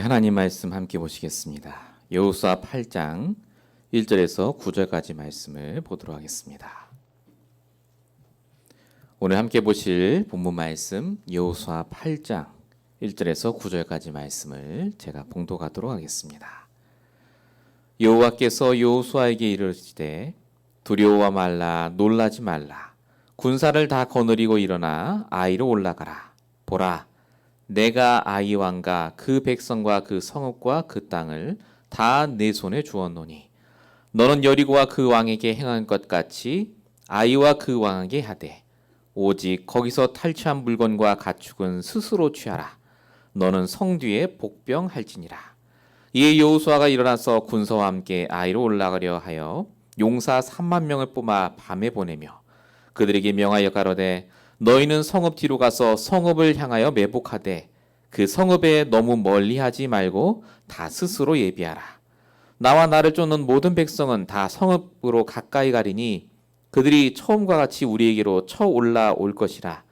하나님 말씀 함께 보시겠습니다. 여호수아 8장 1절에서 9절까지 말씀을 보도록 하겠습니다. 오늘 함께 보실 본문 말씀 여호수아 8장 1절에서 9절까지 말씀을 제가 봉독하도록 하겠습니다. 여호와께서 여호수아에게 이르시되 두려워 말라 놀라지 말라 군사를 다 거느리고 일어나 아이로 올라가라. 보라 내가 아이 왕과 그 백성과 그 성읍과 그 땅을 다 내 손에 주었노니 너는 여리고와 그 왕에게 행한 것 같이 아이와 그 왕에게 하되 오직 거기서 탈취한 물건과 가축은 스스로 취하라. 너는 성 뒤에 복병할지니라. 이에 여호수아가 일어나서 군사와 함께 아이로 올라가려 하여 용사 3만 명을 뽑아 밤에 보내며 그들에게 명하여 가로되 너희는 성읍 뒤로 가서 성읍을 향하여 매복하되 그 성읍에 너무 멀리하지 말고 다 스스로 예비하라. 나와 나를 쫓는 모든 백성은 다 성읍으로 가까이 가리니 그들이 처음과 같이 우리에게로 쳐 올라올 것이라.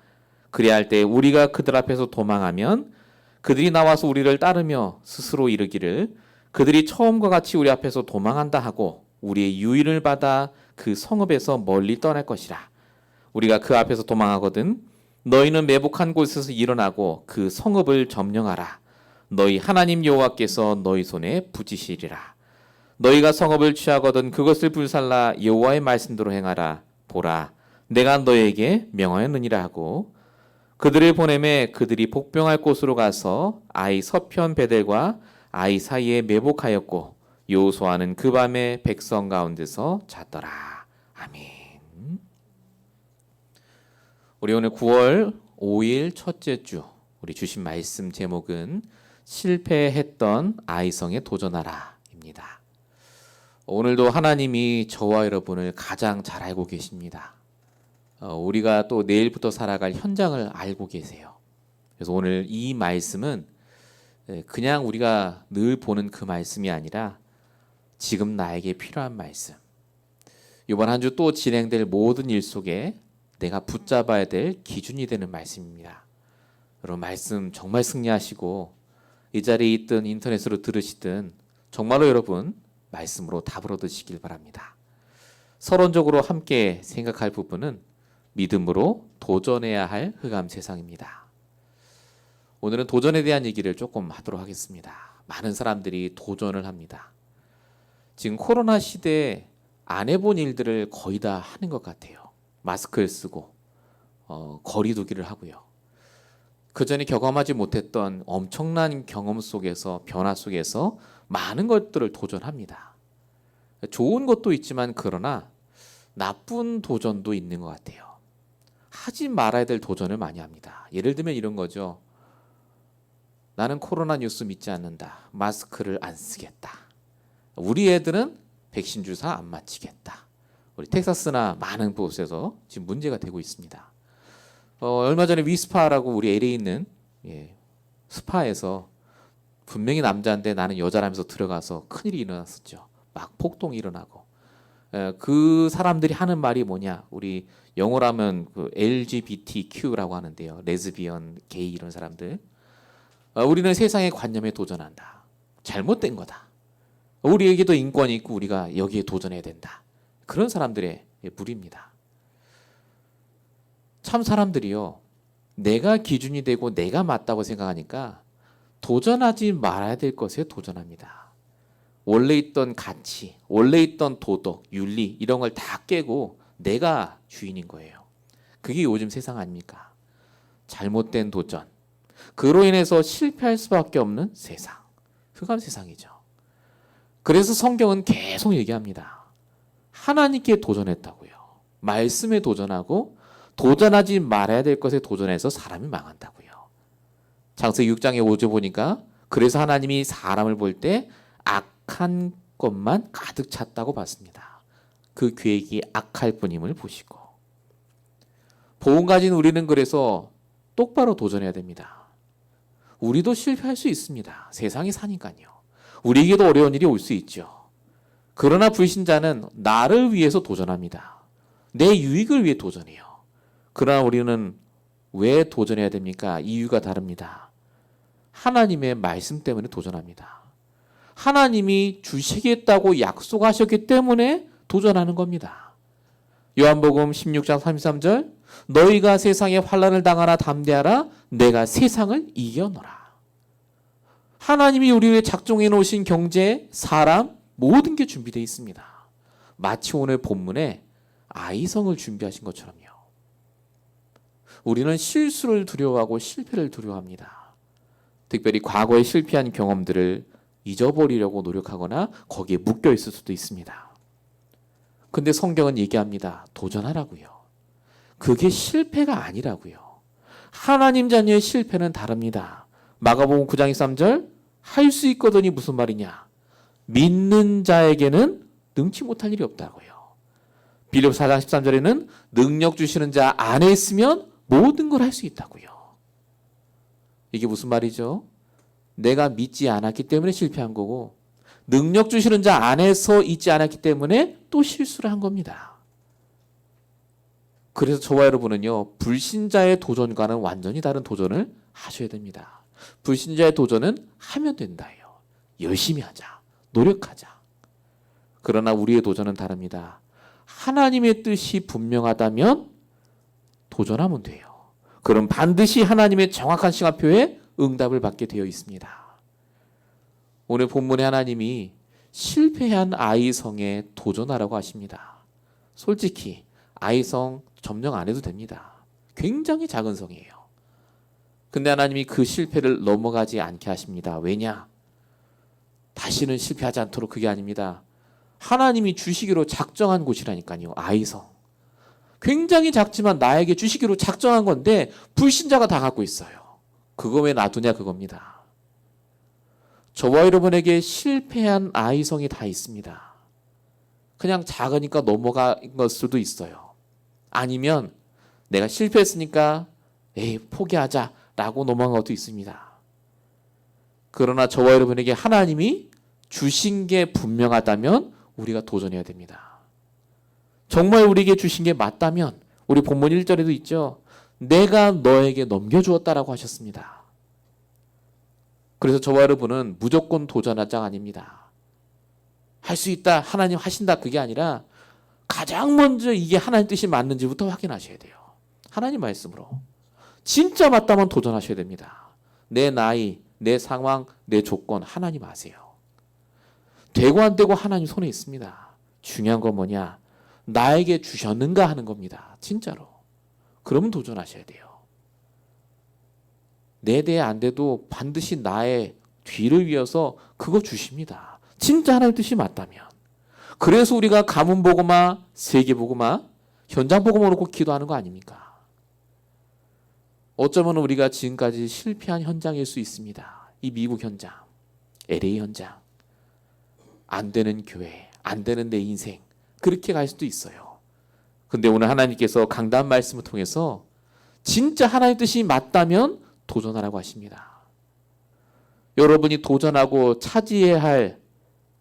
그리할 할 때 우리가 그들 앞에서 도망하면 그들이 나와서 우리를 따르며 스스로 이르기를 그들이 처음과 같이 우리 앞에서 도망한다 하고 우리의 유인을 받아 그 성읍에서 멀리 떠날 것이라. 우리가 그 앞에서 도망하거든 너희는 매복한 곳에서 일어나고 그 성읍을 점령하라. 너희 하나님 여호와께서 너희 손에 부지시리라. 너희가 성읍을 취하거든 그것을 불살라 여호와의 말씀대로 행하라. 보라 내가 너희에게 명하였느니라 하고 그들을 보내매 그들이 복병할 곳으로 가서 아이 서편 베델과 아이 사이에 매복하였고 여호수아는 그 밤에 백성 가운데서 잤더라. 아멘. 우리 오늘 9월 5일 첫째 주 우리 주신 말씀 제목은 실패했던 아이성에 도전하라 입니다. 오늘도 하나님이 저와 여러분을 가장 잘 알고 계십니다. 우리가 또 내일부터 살아갈 현장을 알고 계세요. 그래서 오늘 이 말씀은 그냥 우리가 늘 보는 그 말씀이 아니라 지금 나에게 필요한 말씀. 이번 한 주 또 진행될 모든 일 속에 내가 붙잡아야 될 기준이 되는 말씀입니다. 여러분 말씀 정말 승리하시고 이 자리에 있든 인터넷으로 들으시든 정말로 여러분 말씀으로 답을 얻으시길 바랍니다. 서론적으로 함께 생각할 부분은 믿음으로 도전해야 할 흑암 세상입니다. 오늘은 도전에 대한 얘기를 조금 하도록 하겠습니다. 많은 사람들이 도전을 합니다. 지금 코로나 시대에 안 해본 일들을 거의 다 하는 것 같아요. 마스크를 쓰고 거리 두기를 하고요. 그전에 경험하지 못했던 엄청난 경험 속에서 변화 속에서 많은 것들을 도전합니다. 좋은 것도 있지만 그러나 나쁜 도전도 있는 것 같아요. 하지 말아야 될 도전을 많이 합니다. 예를 들면 이런 거죠. 나는 코로나 뉴스 믿지 않는다. 마스크를 안 쓰겠다. 우리 애들은 백신 주사 안 맞히겠다. 우리 텍사스나 많은 곳에서 지금 문제가 되고 있습니다. 얼마 전에 위스파라고 우리 LA에 있는 스파에서 분명히 남자인데 나는 여자라면서 들어가서 큰일이 일어났었죠. 막 폭동이 일어나고 그 사람들이 하는 말이 뭐냐. 우리 영어로 하면 그 LGBTQ라고 하는데요. 레즈비언, 게이 이런 사람들. 우리는 세상의 관념에 도전한다. 잘못된 거다. 우리에게도 인권이 있고 우리가 여기에 도전해야 된다. 그런 사람들의 무리입니다. 참 사람들이요. 내가 기준이 되고 내가 맞다고 생각하니까 도전하지 말아야 될 것에 도전합니다. 원래 있던 가치, 원래 있던 도덕, 윤리 이런 걸 다 깨고 내가 주인인 거예요. 그게 요즘 세상 아닙니까? 잘못된 도전. 그로 인해서 실패할 수밖에 없는 세상. 흑암 세상이죠. 그래서 성경은 계속 얘기합니다. 하나님께 도전했다고요. 말씀에 도전하고 도전하지 말아야 될 것에 도전해서 사람이 망한다고요. 창세기 6장에 5절 보니까 그래서 하나님이 사람을 볼 때 악한 것만 가득 찼다고 봤습니다. 그 계획이 악할 뿐임을 보시고 복음 가진 우리는 그래서 똑바로 도전해야 됩니다. 우리도 실패할 수 있습니다. 세상이 사니까요. 우리에게도 어려운 일이 올 수 있죠. 그러나 불신자는 나를 위해서 도전합니다. 내 유익을 위해 도전해요. 그러나 우리는 왜 도전해야 됩니까? 이유가 다릅니다. 하나님의 말씀 때문에 도전합니다. 하나님이 주시겠다고 약속하셨기 때문에 도전하는 겁니다. 요한복음 16장 33절 너희가 세상에 환난을 당하나 담대하라 내가 세상을 이겨노라. 하나님이 우리 위해 작정해 놓으신 경제, 사람 모든 게 준비되어 있습니다. 마치 오늘 본문에 아이성을 준비하신 것처럼요. 우리는 실수를 두려워하고 실패를 두려워합니다. 특별히 과거에 실패한 경험들을 잊어버리려고 노력하거나 거기에 묶여 있을 수도 있습니다. 근데 성경은 얘기합니다. 도전하라고요. 그게 실패가 아니라고요. 하나님 자녀의 실패는 다릅니다. 마가복음 9장 23절 할 수 있거든이 무슨 말이냐? 믿는 자에게는 능치 못할 일이 없다고요. 빌립보서 4장 13절에는 능력 주시는 자 안에 있으면 모든 걸 할 수 있다고요. 이게 무슨 말이죠? 내가 믿지 않았기 때문에 실패한 거고 능력 주시는 자 안에서 있지 않았기 때문에 또 실수를 한 겁니다. 그래서 저와 여러분은요, 불신자의 도전과는 완전히 다른 도전을 하셔야 됩니다. 불신자의 도전은 하면 된다예요. 열심히 하자. 노력하자. 그러나 우리의 도전은 다릅니다. 하나님의 뜻이 분명하다면 도전하면 돼요. 그럼 반드시 하나님의 정확한 시간표에 응답을 받게 되어 있습니다. 오늘 본문에 하나님이 실패한 아이성에 도전하라고 하십니다. 솔직히 아이성 점령 안 해도 됩니다. 굉장히 작은 성이에요. 근데 하나님이 그 실패를 넘어가지 않게 하십니다. 왜냐? 다시는 실패하지 않도록. 그게 아닙니다. 하나님이 주시기로 작정한 곳이라니까요. 아이성. 굉장히 작지만 나에게 주시기로 작정한 건데 불신자가 다 갖고 있어요. 그거 왜 놔두냐 그겁니다. 저와 여러분에게 실패한 아이성이 다 있습니다. 그냥 작으니까 넘어간 걸 수도 있어요. 아니면 내가 실패했으니까 포기하자라고 넘어간 것도 있습니다. 그러나 저와 여러분에게 하나님이 주신 게 분명하다면 우리가 도전해야 됩니다. 정말 우리에게 주신 게 맞다면 우리 본문 1절에도 있죠. 내가 너에게 넘겨주었다라고 하셨습니다. 그래서 저와 여러분은 무조건 도전하자가 아닙니다. 할 수 있다, 하나님 하신다 그게 아니라 가장 먼저 이게 하나님 뜻이 맞는지부터 확인하셔야 돼요. 하나님 말씀으로. 진짜 맞다면 도전하셔야 됩니다. 내 나이, 내 상황, 내 조건 하나님 아세요. 되고 안 되고 하나님 손에 있습니다. 중요한 건 뭐냐? 나에게 주셨는가 하는 겁니다. 진짜로. 그러면 도전하셔야 돼요. 내 대에 안 돼도 반드시 나의 뒤를 위해서 그거 주십니다. 진짜 하나님 뜻이 맞다면. 그래서 우리가 가문복음화, 세계복음화, 현장복음화 놓고 기도하는 거 아닙니까? 어쩌면 우리가 지금까지 실패한 현장일 수 있습니다. 이 미국 현장, LA 현장, 안 되는 교회, 안 되는 내 인생 그렇게 갈 수도 있어요. 근데 오늘 하나님께서 강단 말씀을 통해서 진짜 하나님 뜻이 맞다면 도전하라고 하십니다. 여러분이 도전하고 차지해야 할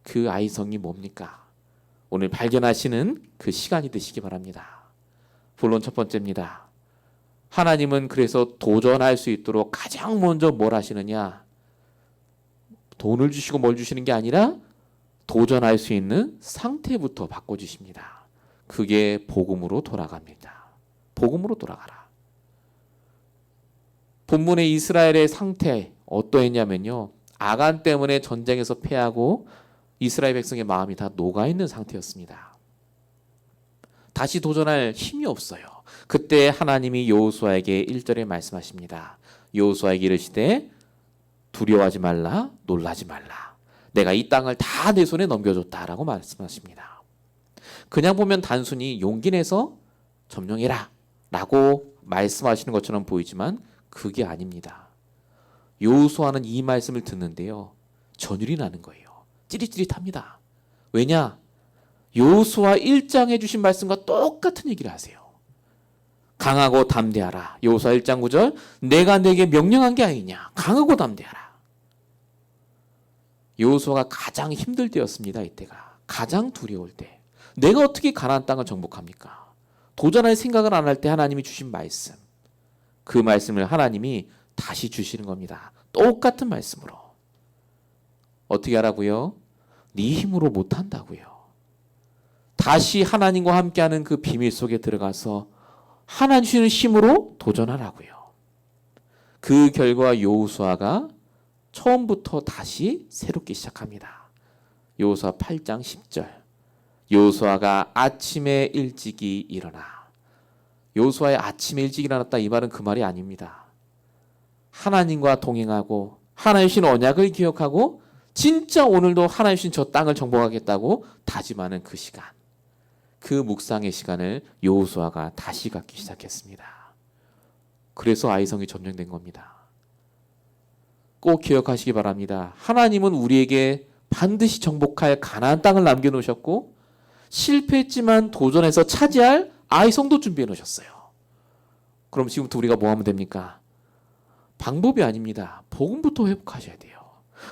그 아이성이 뭡니까? 오늘 발견하시는 그 시간이 되시기 바랍니다. 본론 첫 번째입니다. 하나님은 그래서 도전할 수 있도록 가장 먼저 뭘 하시느냐? 돈을 주시고 뭘 주시는 게 아니라 도전할 수 있는 상태부터 바꿔주십니다. 그게 복음으로 돌아갑니다. 복음으로 돌아가라. 본문의 이스라엘의 상태 어떠했냐면요. 아간 때문에 전쟁에서 패하고 이스라엘 백성의 마음이 다 녹아있는 상태였습니다. 다시 도전할 힘이 없어요. 그때 하나님이 여호수아에게 1절에 말씀하십니다. 여호수아에게 이르시되 두려워하지 말라, 놀라지 말라. 내가 이 땅을 다 내 손에 넘겨줬다라고 말씀하십니다. 그냥 보면 단순히 용기 내서 점령해라 라고 말씀하시는 것처럼 보이지만 그게 아닙니다. 여호수아는 이 말씀을 듣는데요. 전율이 나는 거예요. 찌릿찌릿합니다. 왜냐? 여호수아 1장에 주신 말씀과 똑같은 얘기를 하세요. 강하고 담대하라. 여호수아 1장 9절 내가 내게 명령한 게 아니냐. 강하고 담대하라. 여호수아가 가장 힘들 때였습니다. 이때가. 가장 두려울 때. 내가 어떻게 가나안 땅을 정복합니까? 도전할 생각을 안 할 때 하나님이 주신 말씀. 그 말씀을 하나님이 다시 주시는 겁니다. 똑같은 말씀으로. 어떻게 하라고요? 네 힘으로 못한다고요. 다시 하나님과 함께하는 그 비밀 속에 들어가서 하나님 주시는 힘으로 도전하라고요. 그 결과 여호수아가 처음부터 다시 새롭게 시작합니다. 여호수아 8장 10절. 여호수아가 아침에 일찍이 일어나. 여호수아의 아침에 일찍 일어났다, 이 말은 그 말이 아닙니다. 하나님과 동행하고 하나님 주신 언약을 기억하고 진짜 오늘도 하나님 주신 저 땅을 정복하겠다고 다짐하는 그 시간, 그 묵상의 시간을 여호수아가 다시 갖기 시작했습니다. 그래서 아이성이 점령된 겁니다. 꼭 기억하시기 바랍니다. 하나님은 우리에게 반드시 정복할 가나안 땅을 남겨놓으셨고 실패했지만 도전해서 차지할 아이성도 준비해 놓으셨어요. 그럼 지금부터 우리가 뭐 하면 됩니까? 방법이 아닙니다. 복음부터 회복하셔야 돼요.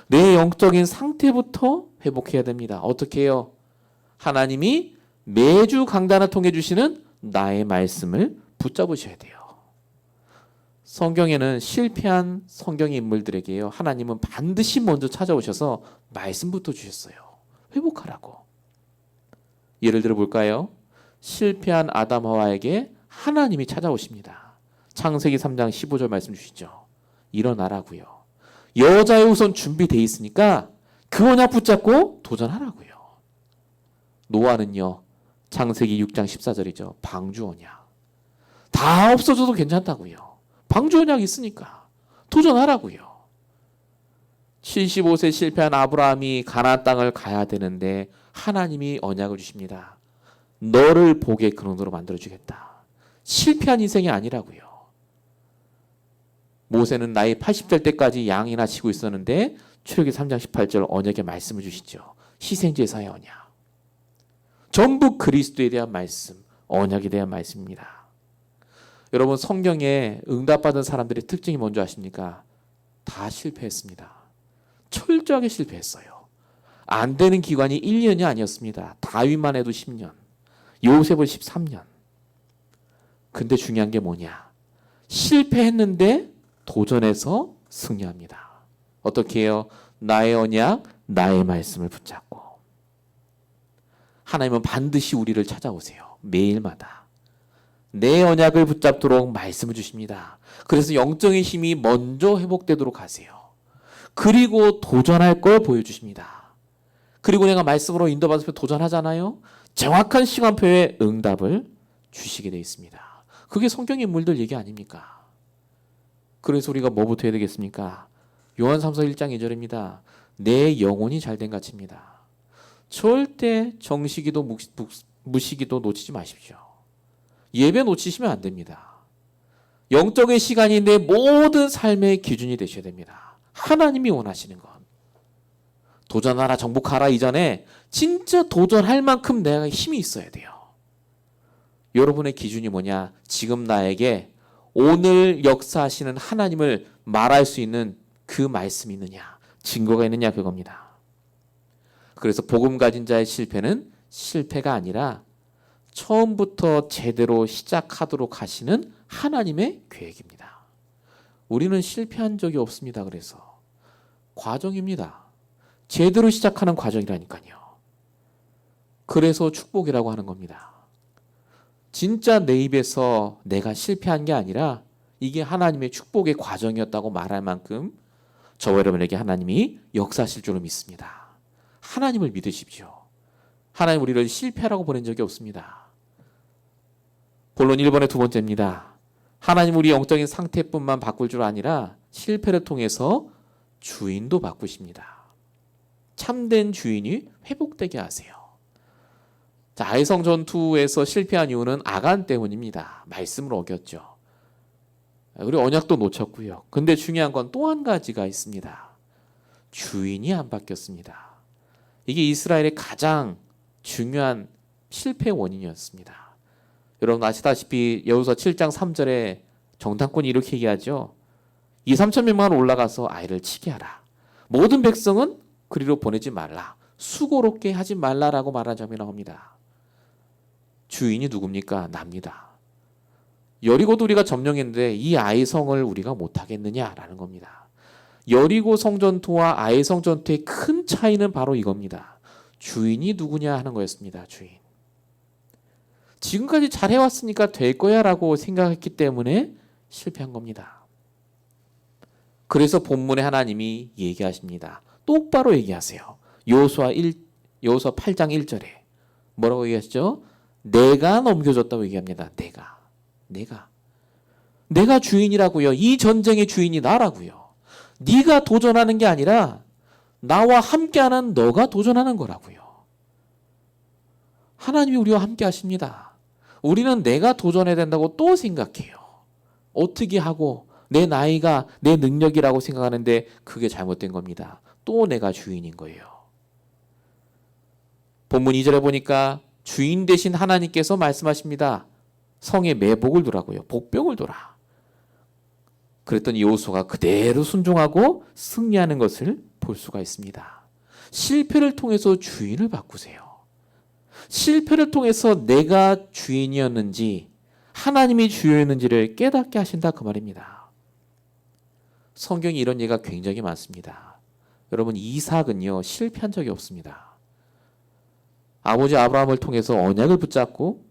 내 영적인 상태부터 회복해야 됩니다. 어떻게 해요? 하나님이 매주 강단을 통해 주시는 나의 말씀을 붙잡으셔야 돼요. 성경에는 실패한 성경의 인물들에게요, 하나님은 반드시 먼저 찾아오셔서 말씀부터 주셨어요. 회복하라고. 예를 들어 볼까요? 실패한 아담 하와에게 하나님이 찾아오십니다. 창세기 3장 15절 말씀 주시죠. 일어나라고요. 여자의 우선 준비되어 있으니까 그 언약 붙잡고 도전하라고요. 노아는요, 창세기 6장 14절이죠. 방주 언약. 다 없어져도 괜찮다고요. 방주 언약 있으니까 도전하라고요. 75세 실패한 아브라함이 가나안 땅을 가야 되는데 하나님이 언약을 주십니다. 너를 복의 근원으로 만들어주겠다. 실패한 인생이 아니라고요. 모세는 나이 80될 때까지 양이나 치고 있었는데 출애굽기 3장 18절 언약의 말씀을 주시죠. 희생제사의 언약. 전부 그리스도에 대한 말씀, 언약에 대한 말씀입니다. 여러분, 성경에 응답받은 사람들의 특징이 뭔지 아십니까? 다 실패했습니다. 철저하게 실패했어요. 안 되는 기간이 1, 2년이 아니었습니다. 다윗만 해도 10년, 요셉은 13년. 근데 중요한 게 뭐냐? 실패했는데 도전해서 승리합니다. 어떻게 해요? 나의 언약, 나의 말씀을 붙잡고. 하나님은 반드시 우리를 찾아오세요. 매일마다. 내 언약을 붙잡도록 말씀을 주십니다. 그래서 영적인 힘이 먼저 회복되도록 하세요. 그리고 도전할 걸 보여주십니다. 그리고 내가 말씀으로 인도받으면 도전하잖아요. 정확한 시간표에 응답을 주시게 되어 있습니다. 그게 성경의 인물들 얘기 아닙니까? 그래서 우리가 뭐부터 해야 되겠습니까? 요한 3서 1장 2절입니다. 내 영혼이 잘된 가치입니다. 절대 정시기도 무시기도 놓치지 마십시오. 예배 놓치시면 안 됩니다. 영적인 시간이 내 모든 삶의 기준이 되셔야 됩니다. 하나님이 원하시는 것. 도전하라, 정복하라 이전에 진짜 도전할 만큼 내가 힘이 있어야 돼요. 여러분의 기준이 뭐냐? 지금 나에게 오늘 역사하시는 하나님을 말할 수 있는 그 말씀이 있느냐? 증거가 있느냐? 그겁니다. 그래서 복음 가진 자의 실패는 실패가 아니라 처음부터 제대로 시작하도록 하시는 하나님의 계획입니다. 우리는 실패한 적이 없습니다. 그래서 과정입니다. 제대로 시작하는 과정이라니까요. 그래서 축복이라고 하는 겁니다. 진짜 내 입에서 내가 실패한 게 아니라 이게 하나님의 축복의 과정이었다고 말할 만큼 저와 여러분에게 하나님이 역사하실 줄을 믿습니다. 하나님을 믿으십시오. 하나님 우리를 실패라고 보낸 적이 없습니다. 본론 1번의 두 번째입니다. 하나님 우리 영적인 상태뿐만 바꿀 줄 아니라 실패를 통해서 주인도 바꾸십니다. 참된 주인이 회복되게 하세요. 자, 아이성 전투에서 실패한 이유는 아간 때문입니다. 말씀을 어겼죠. 그리고 언약도 놓쳤고요. 근데 중요한 건 또 한 가지가 있습니다. 주인이 안 바뀌었습니다. 이게 이스라엘의 가장 중요한 실패 원인이었습니다. 여러분 아시다시피 여호수아 7장 3절에 정탐꾼이 이렇게 얘기하죠. 2, 3천 명만 올라가서 아이를 치게 하라. 모든 백성은 그리로 보내지 말라. 수고롭게 하지 말라라고 말한 장면이 나옵니다. 주인이 누굽니까? 납니다. 여리고도 우리가 점령했는데 이 아이성을 우리가 못하겠느냐라는 겁니다. 여리고 성전투와 아이 성전투의 큰 차이는 바로 이겁니다. 주인이 누구냐 하는 거였습니다. 주인. 지금까지 잘해왔으니까 될 거야 라고 생각했기 때문에 실패한 겁니다. 그래서 본문에 하나님이 얘기하십니다. 똑바로 얘기하세요. 여호수아 8장 1절에 뭐라고 얘기하시죠? 내가 넘겨줬다고 얘기합니다. 내가 주인이라고요. 이 전쟁의 주인이 나라고요. 네가 도전하는 게 아니라 나와 함께하는 너가 도전하는 거라고요. 하나님이 우리와 함께 하십니다. 우리는 내가 도전해야 된다고 또 생각해요. 어떻게 하고 내 나이가 내 능력이라고 생각하는데 그게 잘못된 겁니다. 또 내가 주인인 거예요. 본문 2절에 보니까 주인 되신 하나님께서 말씀하십니다. 성에 매복을 두라고요. 복병을 두라. 그랬더니 여호수아가 그대로 순종하고 승리하는 것을 볼 수가 있습니다. 실패를 통해서 주인을 바꾸세요. 실패를 통해서 내가 주인이었는지 하나님이 주인이었는지를 깨닫게 하신다 그 말입니다. 성경에 이런 예가 굉장히 많습니다. 여러분 이삭은요 실패한 적이 없습니다. 아버지 아브라함을 통해서 언약을 붙잡고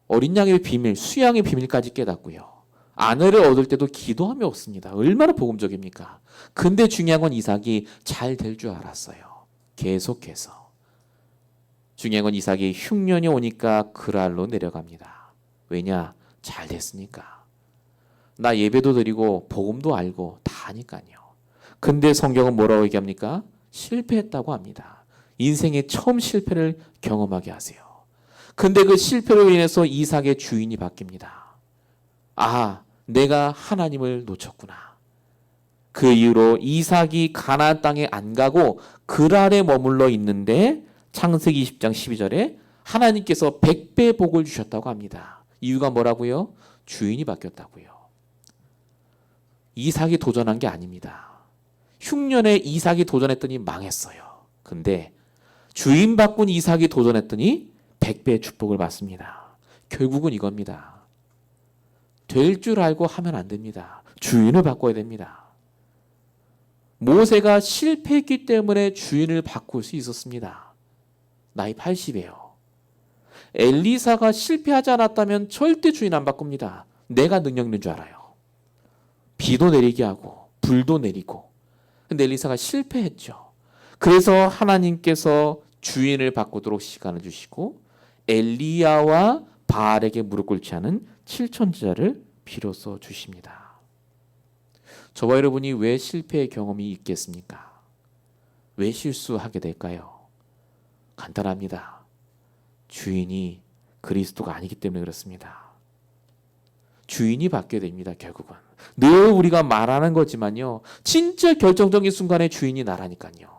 어린 양의 비밀, 수양의 비밀까지 깨닫고요. 아내를 얻을 때도 기도하며 얻습니다. 얼마나 복음적입니까? 근데 중요한 건 이삭이 잘 될 줄 알았어요. 계속해서. 중요한 건 이삭이 흉년이 오니까 그랄로 내려갑니다. 왜냐? 잘 됐으니까. 나 예배도 드리고 복음도 알고 다 하니까요. 근데 성경은 뭐라고 얘기합니까? 실패했다고 합니다. 인생의 처음 실패를 경험하게 하세요. 근데 그 실패로 인해서 이삭의 주인이 바뀝니다. 아, 내가 하나님을 놓쳤구나. 그 이후로 이삭이 가나안 땅에 안 가고 그랄에 머물러 있는데 창세기 20장 12절에 하나님께서 100배 복을 주셨다고 합니다. 이유가 뭐라고요? 주인이 바뀌었다고요. 이삭이 도전한 게 아닙니다. 흉년에 이삭이 도전했더니 망했어요. 근데 주인 바꾼 이삭이 도전했더니 100배의 축복을 받습니다. 결국은 이겁니다. 될 줄 알고 하면 안 됩니다. 주인을 바꿔야 됩니다. 모세가 실패했기 때문에 주인을 바꿀 수 있었습니다. 나이 80이에요. 엘리사가 실패하지 않았다면 절대 주인 안 바꿉니다. 내가 능력 있는 줄 알아요. 비도 내리게 하고 불도 내리고. 근데 엘리사가 실패했죠. 그래서 하나님께서 주인을 바꾸도록 시간을 주시고 엘리야와 바알에게 무릎 꿇지 않은 7천제자를 비로소 주십니다. 저와 여러분이 왜 실패의 경험이 있겠습니까? 왜 실수하게 될까요? 간단합니다. 주인이 그리스도가 아니기 때문에 그렇습니다. 주인이 바뀌어야 됩니다. 결국은. 늘 우리가 말하는 거지만요. 진짜 결정적인 순간에 주인이 나라니까요.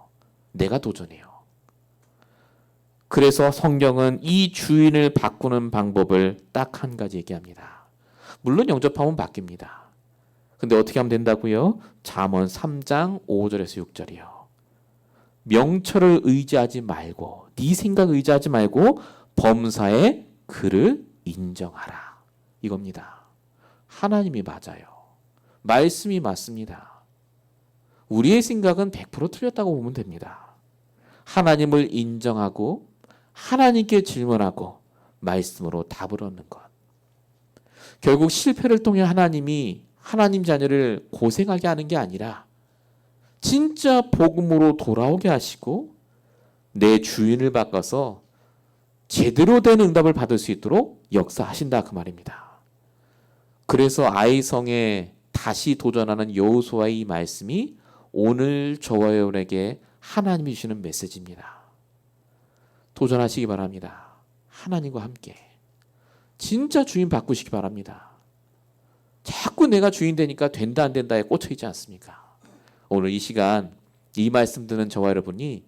내가 도전해요. 그래서 성경은 이 주인을 바꾸는 방법을 딱 한 가지 얘기합니다. 물론 영접하면 바뀝니다. 근데 어떻게 하면 된다고요? 잠언 3장 5절에서 6절이요. 명철을 의지하지 말고 네 생각 의지하지 말고 범사에 그를 인정하라. 이겁니다. 하나님이 맞아요. 말씀이 맞습니다. 우리의 생각은 100% 틀렸다고 보면 됩니다. 하나님을 인정하고 하나님께 질문하고 말씀으로 답을 얻는 것. 결국 실패를 통해 하나님이 하나님 자녀를 고생하게 하는 게 아니라 진짜 복음으로 돌아오게 하시고 내 주인을 바꿔서 제대로 된 응답을 받을 수 있도록 역사하신다 그 말입니다. 그래서 아이성에 다시 도전하는 여호수아의 이 말씀이 오늘 저와 여러분에게 하나님이 주시는 메시지입니다. 도전하시기 바랍니다. 하나님과 함께. 진짜 주인 바꾸시기 바랍니다. 자꾸 내가 주인 되니까 된다 안 된다에 꽂혀있지 않습니까? 오늘 이 시간 이 말씀 듣는 저와 여러분이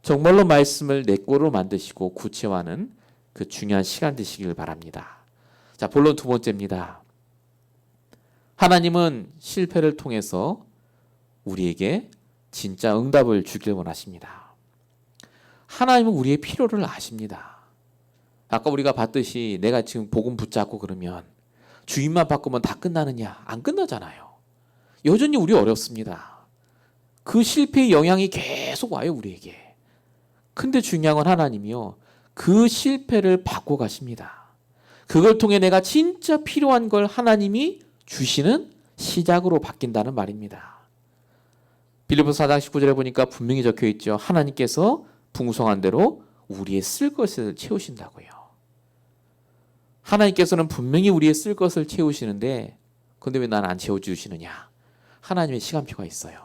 정말로 말씀을 내 꼴로 만드시고 구체화하는 그 중요한 시간 되시길 바랍니다. 자, 본론 두 번째입니다. 하나님은 실패를 통해서 우리에게 진짜 응답을 주길 원하십니다. 하나님은 우리의 필요를 아십니다. 아까 우리가 봤듯이 내가 지금 복음 붙잡고 그러면 주인만 바꾸면 다 끝나느냐? 안 끝나잖아요. 여전히 우리 어렵습니다. 그 실패의 영향이 계속 와요, 우리에게. 근데 중요한 건 하나님이요, 그 실패를 바꿔 가십니다. 그걸 통해 내가 진짜 필요한 걸 하나님이 주시는 시작으로 바뀐다는 말입니다. 빌립보서 4장 19절에 보니까 분명히 적혀 있죠. 하나님께서 풍성한 대로 우리의 쓸 것을 채우신다고요. 하나님께서는 분명히 우리의 쓸 것을 채우시는데, 근데 왜 난 안 채워주시느냐? 하나님의 시간표가 있어요.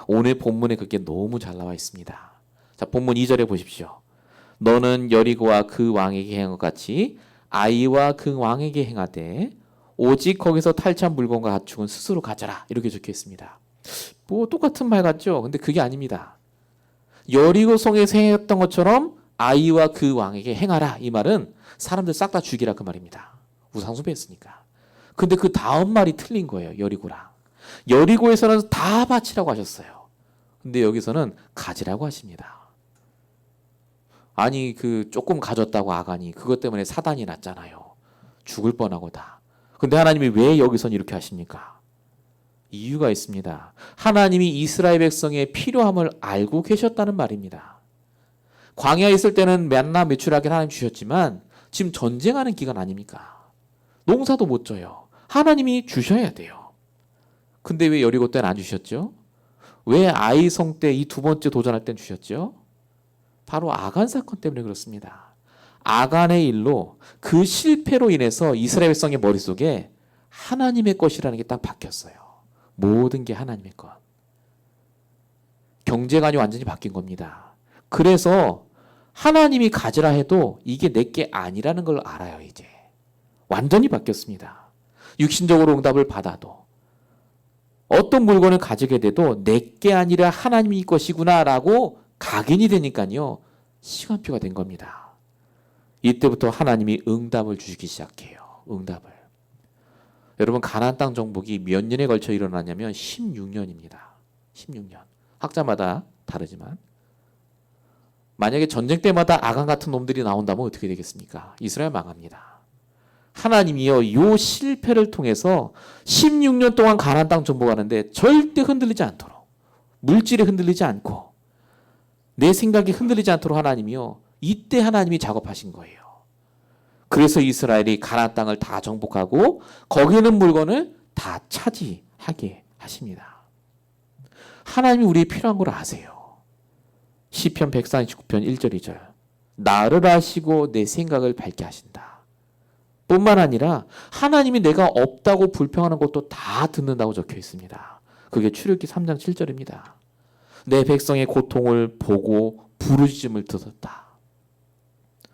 오늘 본문에 그게 너무 잘 나와 있습니다. 자, 본문 2절에 보십시오. 너는 여리고와 그 왕에게 행한 것 같이 아이와 그 왕에게 행하되 오직 거기서 탈취한 물건과 가축은 스스로 가져라. 이렇게 적혀 있습니다. 뭐 똑같은 말 같죠? 근데 그게 아닙니다. 여리고 성에서 행했던 것처럼 아이와 그 왕에게 행하라. 이 말은 사람들 싹 다 죽이라 그 말입니다. 우상 숭배했으니까. 근데 그 다음 말이 틀린 거예요. 여리고랑. 여리고에서는 다 바치라고 하셨어요. 근데 여기서는 가지라고 하십니다. 아니 그 조금 가졌다고 아간이 그것 때문에 사단이 났잖아요. 죽을 뻔하고 다. 근데 하나님이 왜 여기선 이렇게 하십니까? 이유가 있습니다. 하나님이 이스라엘 백성의 필요함을 알고 계셨다는 말입니다. 광야에 있을 때는 맨나 매출하게 하나님 주셨지만 지금 전쟁하는 기간 아닙니까? 농사도 못 져요. 하나님이 주셔야 돼요. 근데 왜 여리고 때는 안 주셨죠? 왜 아이성 때 이 두 번째 도전할 땐 주셨죠? 바로 아간 사건 때문에 그렇습니다. 아간의 일로 그 실패로 인해서 이스라엘 백성의 머릿속에 하나님의 것이라는 게 딱 박혔어요. 모든 게 하나님의 것. 경제관이 완전히 바뀐 겁니다. 그래서 하나님이 가지라 해도 이게 내게 아니라는 걸 알아요. 이제 완전히 바뀌었습니다. 육신적으로 응답을 받아도 어떤 물건을 가지게 돼도 내게 아니라 하나님이 것이구나 라고 각인이 되니까요, 시간표가 된 겁니다. 이때부터 하나님이 응답을 주시기 시작해요. 응답을. 여러분, 가나안 땅 정복이 몇 년에 걸쳐 일어나냐면 16년입니다. 16년. 학자마다 다르지만 만약에 전쟁 때마다 아간 같은 놈들이 나온다면 어떻게 되겠습니까? 이스라엘 망합니다. 하나님이요, 요 실패를 통해서 16년 동안 가나안 땅 정복하는데 절대 흔들리지 않도록, 물질에 흔들리지 않고 내 생각이 흔들리지 않도록 하나님이요, 이때 하나님이 작업하신 거예요. 그래서 이스라엘이 가나안 땅을 다 정복하고 거기 있는 물건을 다 차지하게 하십니다. 하나님이 우리의 필요한 걸 아세요. 시편 139편 1절 2절. 나를 아시고 내 생각을 밝게 하신다. 뿐만 아니라 하나님이 내가 없다고 불평하는 것도 다 듣는다고 적혀 있습니다. 그게 출애굽기 3장 7절입니다. 내 백성의 고통을 보고 부르짖음을 들었다.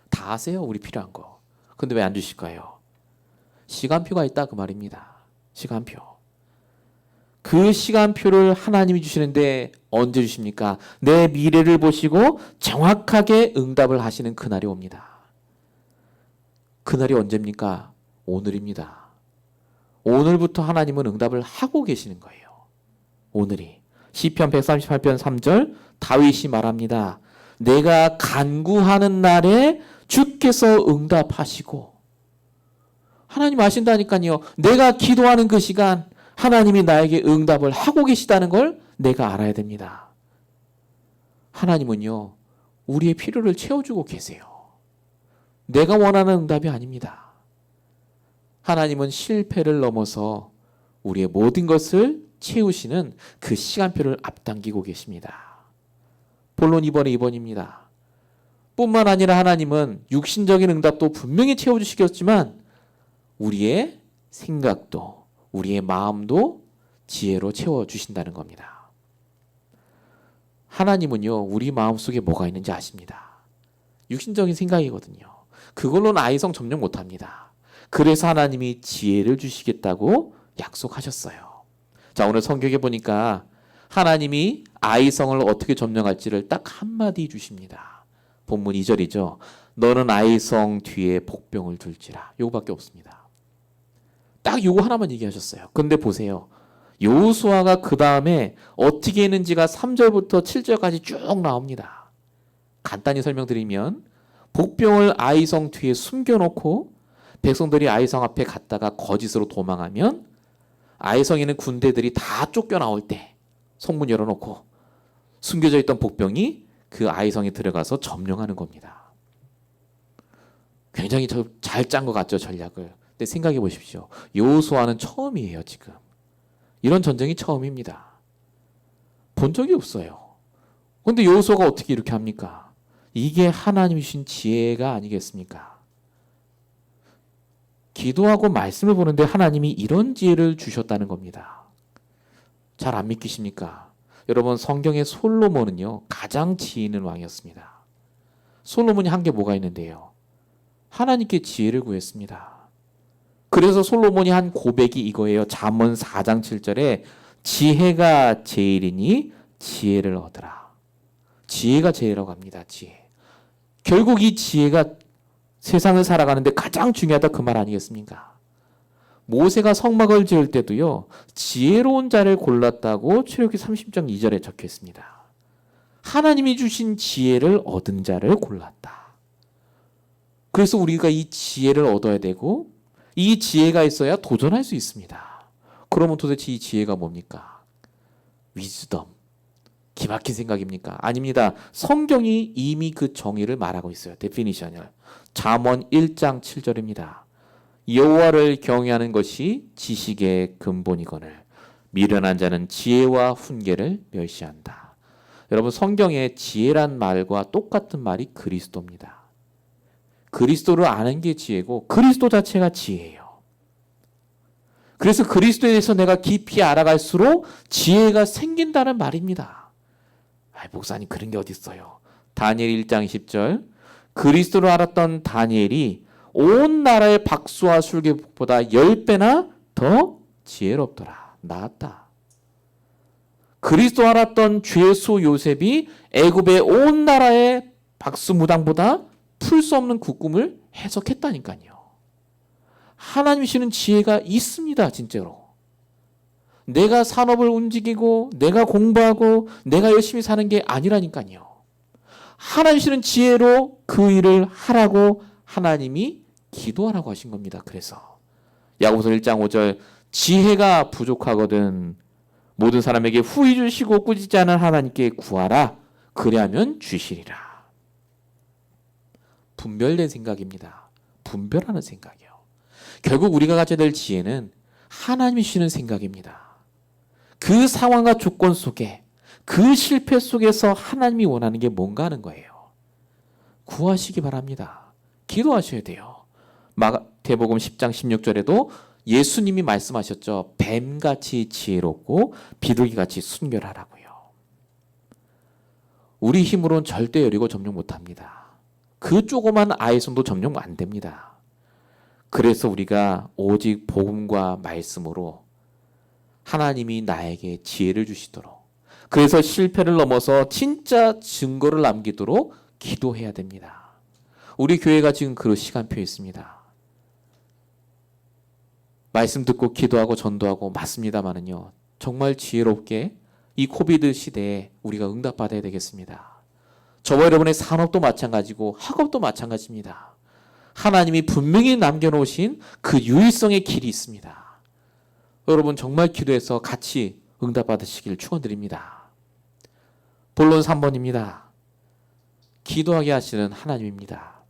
다 아세요, 우리 필요한 거. 근데 왜 안 주실까요? 시간표가 있다 그 말입니다. 시간표. 그 시간표를 하나님이 주시는데 언제 주십니까? 내 미래를 보시고 정확하게 응답을 하시는 그날이 옵니다. 그날이 언제입니까? 오늘입니다. 오늘부터 하나님은 응답을 하고 계시는 거예요. 오늘이. 시편 138편 3절 다윗이 말합니다. 내가 간구하는 날에 주께서 응답하시고. 하나님 아신다니까요. 내가 기도하는 그 시간 하나님이 나에게 응답을 하고 계시다는 걸 내가 알아야 됩니다. 하나님은요, 우리의 필요를 채워주고 계세요. 내가 원하는 응답이 아닙니다. 하나님은 실패를 넘어서 우리의 모든 것을 채우시는 그 시간표를 앞당기고 계십니다. 본론 2번에 2번입니다. 뿐만 아니라 하나님은 육신적인 응답도 분명히 채워주시겠지만 우리의 생각도 우리의 마음도 지혜로 채워주신다는 겁니다. 하나님은요, 우리 마음속에 뭐가 있는지 아십니다. 육신적인 생각이거든요. 그걸로는 아이성 점령 못합니다. 그래서 하나님이 지혜를 주시겠다고 약속하셨어요. 자, 오늘 성경에 보니까 하나님이 아이성을 어떻게 점령할지를 딱 한마디 주십니다. 본문 2절이죠. 너는 아이성 뒤에 복병을 둘지라. 요거밖에 없습니다. 딱 요거 하나만 얘기하셨어요. 근데 보세요. 여호수아가 그 다음에 어떻게 했는지가 3절부터 7절까지 쭉 나옵니다. 간단히 설명드리면 복병을 아이성 뒤에 숨겨놓고 백성들이 아이성 앞에 갔다가 거짓으로 도망하면 아이성에는 군대들이 다 쫓겨나올 때 성문 열어놓고 숨겨져 있던 복병이 그 아이성에 들어가서 점령하는 겁니다. 굉장히 잘 짠 것 같죠, 전략을. 근데 생각해 보십시오. 여호수아는 처음이에요, 지금. 이런 전쟁이 처음입니다. 본 적이 없어요. 그런데 여호수아가 어떻게 이렇게 합니까? 이게 하나님이 주신 지혜가 아니겠습니까? 기도하고 말씀을 보는데 하나님이 이런 지혜를 주셨다는 겁니다. 잘 안 믿기십니까? 여러분, 성경의 솔로몬은요, 가장 지혜 있는 왕이었습니다. 솔로몬이 한 게 뭐가 있는데요? 하나님께 지혜를 구했습니다. 그래서 솔로몬이 한 고백이 이거예요. 잠언 4장 7절에 지혜가 제일이니 지혜를 얻으라. 지혜가 제일이라고 합니다. 지혜. 결국 이 지혜가 세상을 살아가는데 가장 중요하다 그 말 아니겠습니까? 모세가 성막을 지을 때도요, 지혜로운 자를 골랐다고 출애굽기 30장 2절에 적혀 있습니다. 하나님이 주신 지혜를 얻은 자를 골랐다. 그래서 우리가 이 지혜를 얻어야 되고 이 지혜가 있어야 도전할 수 있습니다. 그러면 도대체 이 지혜가 뭡니까? 위즈덤. 기막힌 생각입니까? 아닙니다. 성경이 이미 그 정의를 말하고 있어요. 데피니션을. 잠언 1장 7절입니다. 여호와를 경외하는 것이 지식의 근본이거늘 미련한 자는 지혜와 훈계를 멸시한다. 여러분, 성경에 지혜란 말과 똑같은 말이 그리스도입니다. 그리스도를 아는 게 지혜고 그리스도 자체가 지혜예요. 그래서 그리스도에 대해서 내가 깊이 알아갈수록 지혜가 생긴다는 말입니다. 목사님, 그런 게 어디 있어요? 다니엘 1장 10절 그리스도를 알았던 다니엘이 온 나라의 박수와 술객보다 10배나 더 지혜롭더라. 나았다. 그리스도 알았던 죄수 요셉이 애굽의 온 나라의 박수무당보다 풀 수 없는 그 꿈을 해석했다니까요. 하나님이 주시는 지혜가 있습니다. 진짜로. 내가 산업을 움직이고 내가 공부하고 내가 열심히 사는 게 아니라니까요. 하나님이 주시는 지혜로 그 일을 하라고 하나님이 기도하라고 하신 겁니다. 그래서 야고보서 1장 5절 지혜가 부족하거든 모든 사람에게 후히 주시고 꾸짖지 않은 하나님께 구하라. 그리하면 주시리라. 분별된 생각입니다. 분별하는 생각이요. 결국 우리가 가져야 될 지혜는 하나님이 주시는 생각입니다. 그 상황과 조건 속에 그 실패 속에서 하나님이 원하는 게 뭔가 하는 거예요. 구하시기 바랍니다. 기도하셔야 돼요. 마태복음 10장 16절에도 예수님이 말씀하셨죠. 뱀같이 지혜롭고 비둘기같이 순결하라고요. 우리 힘으로는 절대 여리고 점령 못합니다. 그 조그만 아이 손도 점령 안 됩니다. 그래서 우리가 오직 복음과 말씀으로 하나님이 나에게 지혜를 주시도록, 그래서 실패를 넘어서 진짜 증거를 남기도록 기도해야 됩니다. 우리 교회가 지금 그 시간표에 있습니다. 말씀 듣고 기도하고 전도하고 맞습니다만은요, 정말 지혜롭게 이 코비드 시대에 우리가 응답받아야 되겠습니다. 저와 여러분의 산업도 마찬가지고 학업도 마찬가지입니다. 하나님이 분명히 남겨놓으신 그 유일성의 길이 있습니다. 여러분 정말 기도해서 같이 응답받으시길 축원드립니다. 본론 3번입니다. 기도하게 하시는 하나님입니다.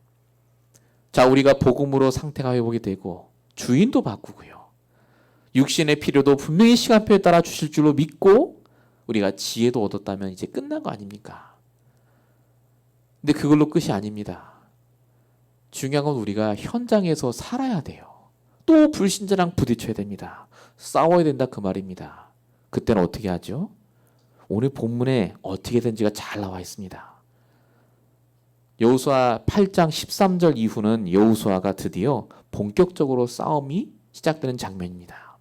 자, 우리가 복음으로 상태가 회복이 되고 주인도 바꾸고요. 육신의 필요도 분명히 시간표에 따라 주실 줄로 믿고 우리가 지혜도 얻었다면 이제 끝난 거 아닙니까? 근데 그걸로 끝이 아닙니다. 중요한 건 우리가 현장에서 살아야 돼요. 또 불신자랑 부딪혀야 됩니다. 싸워야 된다 그 말입니다. 그때는 어떻게 하죠? 오늘 본문에 어떻게 된지가 잘 나와 있습니다. 여호수아 8장 13절 이후는 여호수아가 드디어 본격적으로 싸움이 시작되는 장면입니다.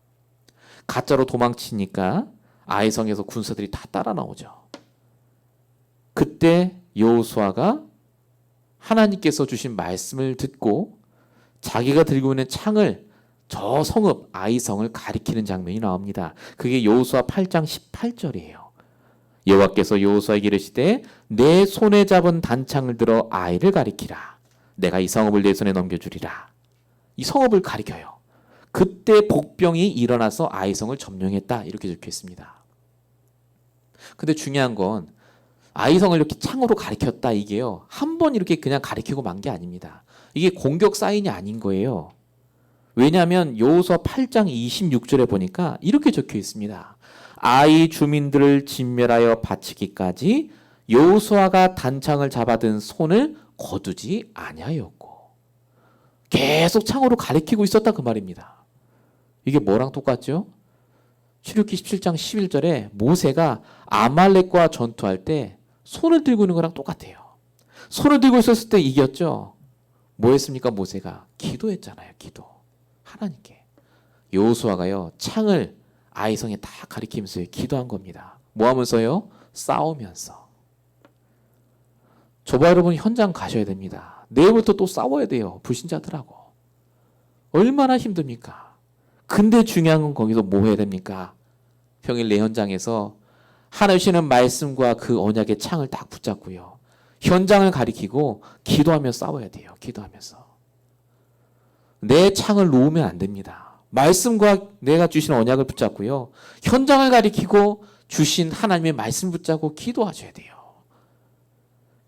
가짜로 도망치니까 아이성에서 군사들이 다 따라 나오죠. 그때 여호수아가 하나님께서 주신 말씀을 듣고 자기가 들고 있는 창을 저 성읍 아이성을 가리키는 장면이 나옵니다. 그게 여호수아 8장 18절이에요. 여호와께서 여호수아에게 이르시되 내 손에 잡은 단창을 들어 아이를 가리키라. 내가 이 성읍을 내 손에 넘겨주리라. 이 성읍을 가리켜요. 그때 복병이 일어나서 아이성을 점령했다. 이렇게 적혀 있습니다. 근데 중요한 건 아이성을 이렇게 창으로 가리켰다 이게요. 한 번 이렇게 그냥 가리키고 만 게 아닙니다. 이게 공격 사인이 아닌 거예요. 왜냐하면 여호수아 8장 26절에 보니까 이렇게 적혀 있습니다. 아이 주민들을 진멸하여 바치기까지 여호수아가 단창을 잡아든 손을 거두지 아니하였고, 계속 창으로 가리키고 있었다 그 말입니다. 이게 뭐랑 똑같죠? 출애굽기 17장 11절에 모세가 아말렉과 전투할 때 손을 들고 있는 거랑 똑같아요. 손을 들고 있었을 때 이겼죠. 뭐 했습니까? 모세가 기도했잖아요. 기도. 하나님께. 여호수아가요, 창을 아이성에 다 가리키면서 기도한 겁니다. 뭐 하면서요? 싸우면서. 저와 여러분 현장 가셔야 됩니다. 내일부터 또 싸워야 돼요. 불신자들하고. 얼마나 힘듭니까? 근데 중요한 건 거기서 뭐 해야 됩니까? 평일 내 현장에서 하나님 주시는 말씀과 그 언약의 창을 딱 붙잡고요. 현장을 가리키고 기도하며 싸워야 돼요. 기도하면서. 내 창을 놓으면 안 됩니다. 말씀과 내가 주신 언약을 붙잡고요. 현장을 가리키고 주신 하나님의 말씀 붙잡고 기도하셔야 돼요.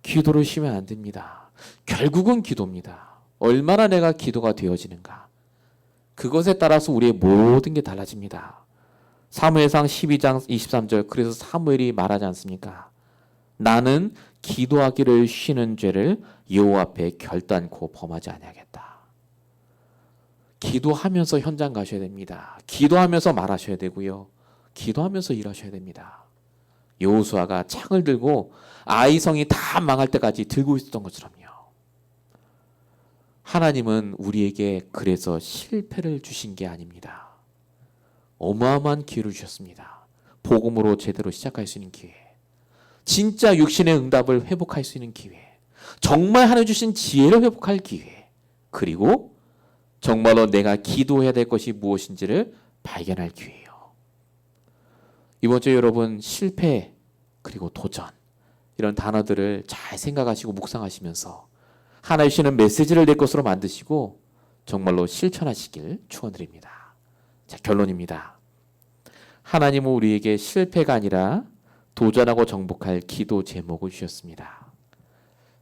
기도를 쉬면 안 됩니다. 결국은 기도입니다. 얼마나 내가 기도가 되어지는가. 그것에 따라서 우리의 모든 게 달라집니다. 사무엘상 12장 23절, 그래서 사무엘이 말하지 않습니까? 나는 기도하기를 쉬는 죄를 여호와 앞에 결단코 범하지 아니하겠다. 기도하면서 현장 가셔야 됩니다. 기도하면서 말하셔야 되고요. 기도하면서 일하셔야 됩니다. 여호수아가 창을 들고 아이성이 다 망할 때까지 들고 있었던 것처럼요. 하나님은 우리에게 그래서 실패를 주신 게 아닙니다. 어마어마한 기회를 주셨습니다. 복음으로 제대로 시작할 수 있는 기회. 진짜 육신의 응답을 회복할 수 있는 기회. 정말 하나님 주신 지혜를 회복할 기회. 그리고 정말로 내가 기도해야 될 것이 무엇인지를 발견할 기회예요. 이번 주에 여러분 실패 그리고 도전 이런 단어들을 잘 생각하시고 묵상하시면서 하나님 주시는 메시지를 내 것으로 만드시고 정말로 실천하시길 축원드립니다. 자, 결론입니다. 하나님은 우리에게 실패가 아니라 도전하고 정복할 기도 제목을 주셨습니다.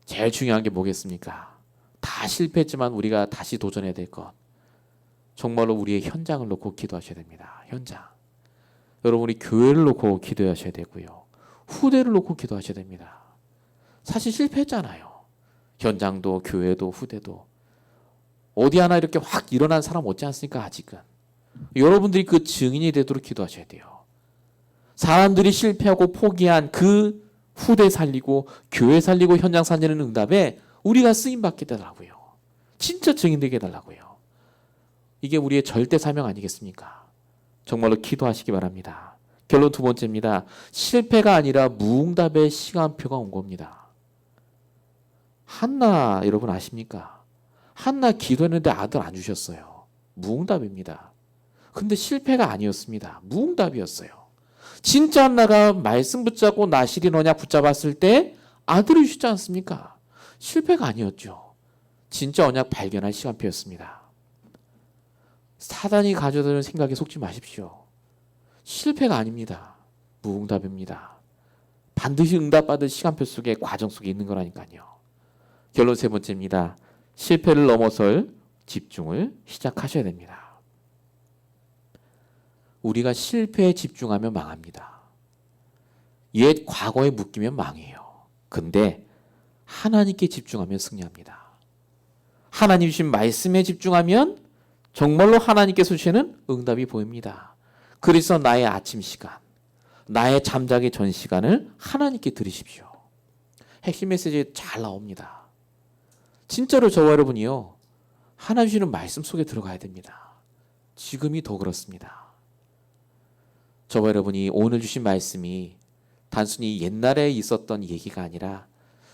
제일 중요한 게 뭐겠습니까? 다 실패했지만 우리가 다시 도전해야 될 것. 정말로 우리의 현장을 놓고 기도하셔야 됩니다. 현장. 여러분 우리 교회를 놓고 기도하셔야 되고요. 후대를 놓고 기도하셔야 됩니다. 사실 실패했잖아요. 현장도 교회도 후대도. 어디 하나 이렇게 확 일어난 사람 없지 않습니까? 아직은. 여러분들이 그 증인이 되도록 기도하셔야 돼요. 사람들이 실패하고 포기한 그 후대 살리고 교회 살리고 현장 살리는 응답에 우리가 쓰임받게 되더라고요. 진짜 증인 되게 해달라고요. 이게 우리의 절대 사명 아니겠습니까? 정말로 기도하시기 바랍니다. 결론 두 번째입니다. 실패가 아니라 무응답의 시간표가 온 겁니다. 한나 여러분 아십니까? 한나 기도했는데 아들 안 주셨어요. 무응답입니다. 근데 실패가 아니었습니다. 무응답이었어요. 진짜 한나가 말씀 붙잡고 나실인 언약 붙잡았을 때 아들을 주지 않습니까? 실패가 아니었죠. 진짜 언약 발견할 시간표였습니다. 사단이 가져다는 생각에 속지 마십시오. 실패가 아닙니다. 무응답입니다. 반드시 응답받을 시간표 속에 과정 속에 있는 거라니까요. 결론 세 번째입니다. 실패를 넘어설 집중을 시작하셔야 됩니다. 우리가 실패에 집중하면 망합니다. 옛 과거에 묶이면 망해요. 근데 하나님께 집중하면 승리합니다. 하나님 주신 말씀에 집중하면 정말로 하나님께서 주시는 응답이 보입니다. 그래서 나의 아침 시간, 나의 잠자기 전 시간을 하나님께 드리십시오. 핵심 메시지 잘 나옵니다. 진짜로 저와 여러분이요. 하나님 주시는 말씀 속에 들어가야 됩니다. 지금이 더 그렇습니다. 저와 여러분이 오늘 주신 말씀이 단순히 옛날에 있었던 얘기가 아니라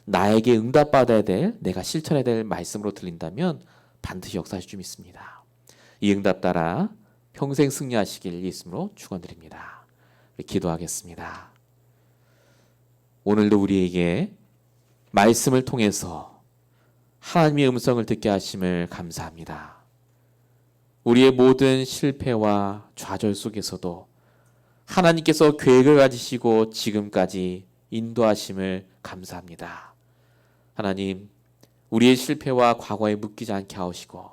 나에게 응답받아야 될, 내가 실천해야 될 말씀으로 들린다면 반드시 역사하실 줄 믿습니다. 이 응답 따라 평생 승리하시길 예수님으로 축원드립니다. 기도하겠습니다. 오늘도 우리에게 말씀을 통해서 하나님의 음성을 듣게 하심을 감사합니다. 우리의 모든 실패와 좌절 속에서도 하나님께서 계획을 가지시고 지금까지 인도하심을 감사합니다. 하나님, 우리의 실패와 과거에 묶이지 않게 하시고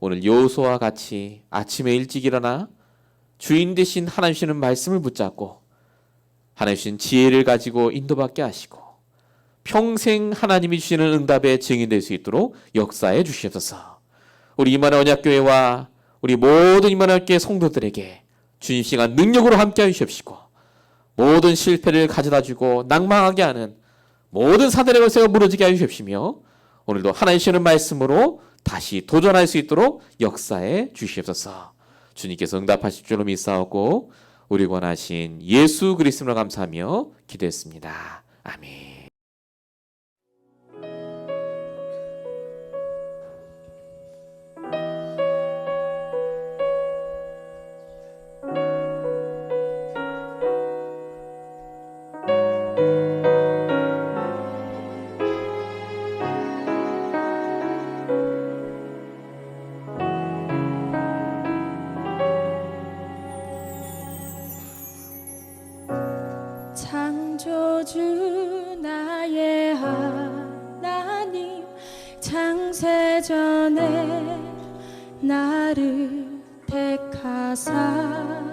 오늘 여호수아와 같이 아침에 일찍 일어나 주인 되신 하나님 주시는 말씀을 붙잡고 하나님 주신 지혜를 가지고 인도받게 하시고 평생 하나님이 주시는 응답에 증인될 수 있도록 역사해 주시옵소서. 우리 이만한 언약교회와 우리 모든 이만한 언약교회 성도들에게 주님 시간 능력으로 함께해 주시옵시고 모든 실패를 가져다주고 낭망하게 하는 모든 사단의 권세가 무너지게 해 주십시며 오늘도 하나님 주시는 말씀으로 다시 도전할 수 있도록 역사해 주시옵소서. 주님께서 응답하실 줄로 믿사오고 우리 원하신 예수 그리스도로 감사하며 기도했습니다. 아멘. 창조주 나의 하나님 창세전에 나를 택하사